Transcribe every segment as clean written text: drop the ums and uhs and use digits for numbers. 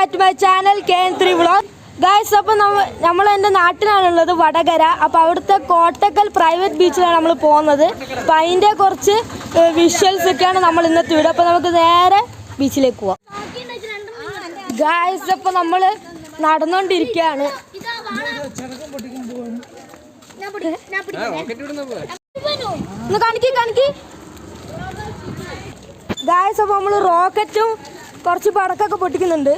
Back my channel KN3 vlog. Guys, അപ്പോൾ നമ്മൾ എൻ്റെ നാട്ടിലാണുള്ളത്, വടകര. അപ്പോൾ അവിടുത്തെ കോട്ടക്കൽ പ്രൈവറ്റ് ബീച്ചിലാണ് നമ്മൾ പോകുന്നത്. അപ്പോൾ അതിൻ്റെ കുറച്ച് വിഷ്വൽസ് ഒക്കെയാണ് നമ്മൾ ഇന്നത്തെ വീഡിയോ. അപ്പോൾ നമുക്ക് നേരെ ബീച്ചിലേക്ക് പോവാം. ഗൈസ്, അപ്പോൾ നമ്മൾ നടന്നുകൊണ്ടിരിക്കുകയാണ്. ഒന്ന് കാണിക്കി ഗൈസ്. അപ്പോൾ നമ്മൾ റോക്കറ്റും കുറച്ച് പടക്കൊക്കെ പൊട്ടിക്കുന്നുണ്ട്.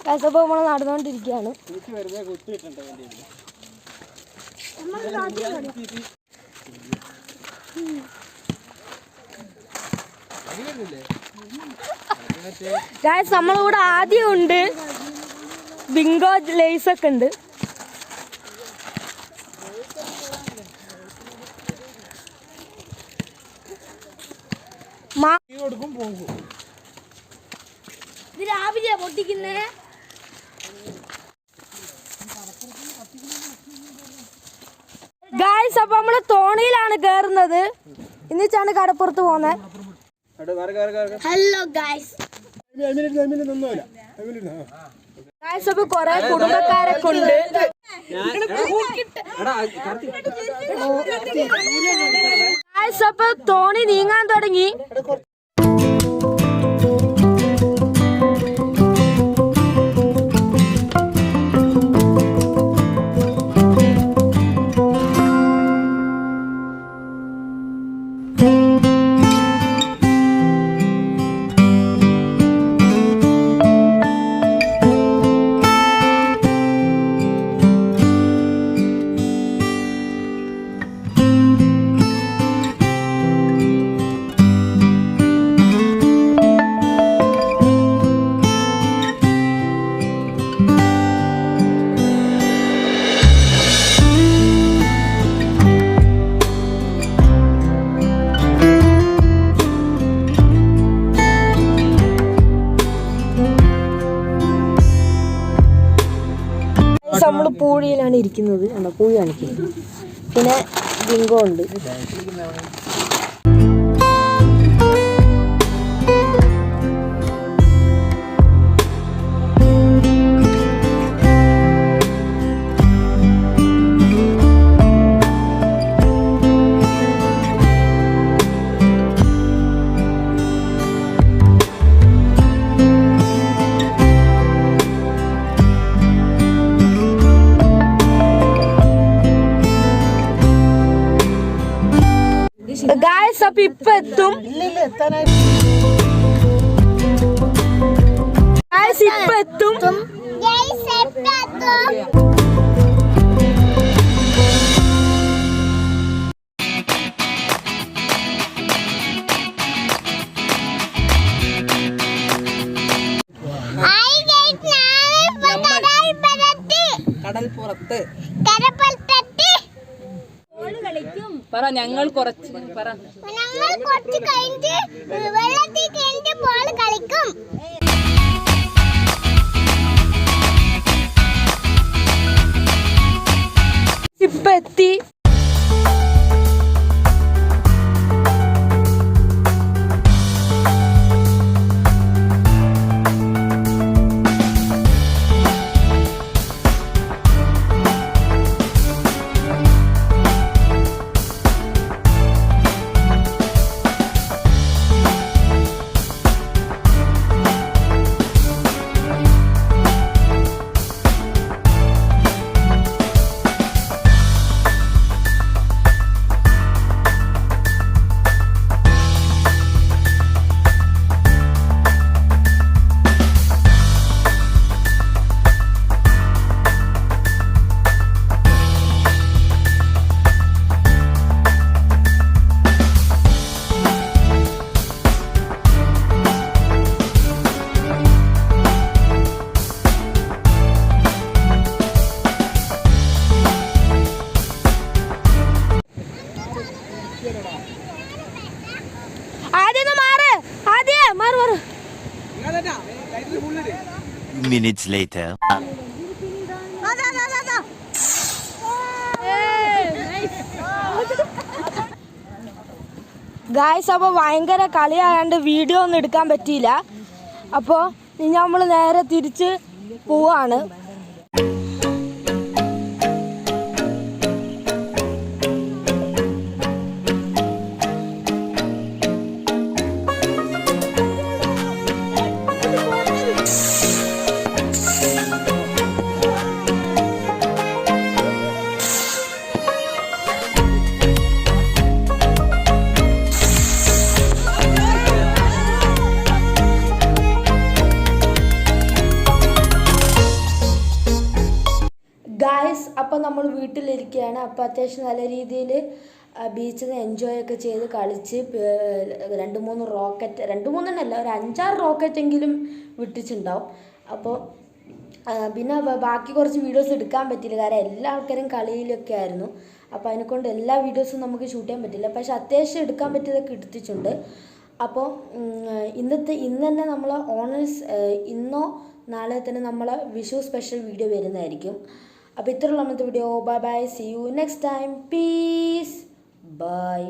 ഗൈസ്, അപ്പോൾ നമ്മൾ നടന്നുകൊണ്ടിരിക്കുകയാണ്. ഗൈസ്, നമ്മളിവിടെ ആദ്യം ഉണ്ട് ബിങ്കോ ലേസ് ഒക്കെ ഉണ്ട്. രാവിലെ പൊട്ടിക്കുന്നേ. ഗൈസ്, അപ്പൊ നമ്മള് തോണിയിലാണ് കേറുന്നത്. എന്നിട്ടാണ് കടപ്പുറത്ത് പോകുന്നത്. Hello guys. ഗൈസ്, അപ്പൊ കൊറേ കുടുംബക്കാരൊക്കെ ഉണ്ട്. ഗൈസ്, അപ്പൊ തോണി നീങ്ങാൻ തുടങ്ങി. നമ്മള് പൂഴിയിലാണ് ഇരിക്കുന്നത്. പൂഴി കാണിക്കുന്നത്. പിന്നെ ബിങ്കോ ഉണ്ട്. ഗൈസ്, അപ്പൊ ഇപ്പൊ എത്തും. ഗൈസ്, ഇപ്പൊ എത്തും. കടൽപ്പുറത്ത് പറ. ഞങ്ങൾ കുറച്ച് കഴിഞ്ഞിട്ട് വെള്ളത്തിൽ കഴിഞ്ഞിട്ട് ബോൾ കളിക്കും. ഇപ്പൊ എത്തി. Minutes later. ഗായ്സ് അപ്പോൾ ഭയങ്കര കളിയായതുകൊണ്ട് വീഡിയോ ഒന്നും എടുക്കാൻ പറ്റിയില്ല. അപ്പോൾ ഇനി നമ്മൾ നേരെ തിരിച്ച് പോവാണ്. ഗായ്സ് അപ്പോൾ നമ്മൾ വീട്ടിലിരിക്കുകയാണ്. അപ്പോൾ അത്യാവശ്യം നല്ല രീതിയിൽ ബീച്ചിൽ നിന്ന് എൻജോയ് ഒക്കെ ചെയ്ത് കളിച്ച് 2-3 റോക്കറ്റ്, 2-3 ഒരു 5-6 റോക്കറ്റെങ്കിലും വിട്ടിട്ടുണ്ടാവും. അപ്പോൾ പിന്നെ ബാക്കി കുറച്ച് വീഡിയോസ് എടുക്കാൻ പറ്റിയില്ല, കാരണം എല്ലാ ആൾക്കാരും കളിയിലൊക്കെ ആയിരുന്നു. അപ്പോൾ അതിനെക്കൊണ്ട് എല്ലാ വീഡിയോസും നമുക്ക് ഷൂട്ട് ചെയ്യാൻ പറ്റില്ല. പക്ഷെ അത്യാവശ്യം എടുക്കാൻ പറ്റിയതൊക്കെ എടുത്തിട്ടുണ്ട്. അപ്പോൾ ഇന്ന് തന്നെ നമ്മൾ ഓണേഴ്സ് ഇന്നോ നാളെ തന്നെ നമ്മൾ വിഷു സ്പെഷ്യൽ വീഡിയോ വരുന്നതായിരിക്കും. അപ്പോൾ ഇത്രയുള്ള അന്നത്തെ video. Bye bye, see you next time, peace, by.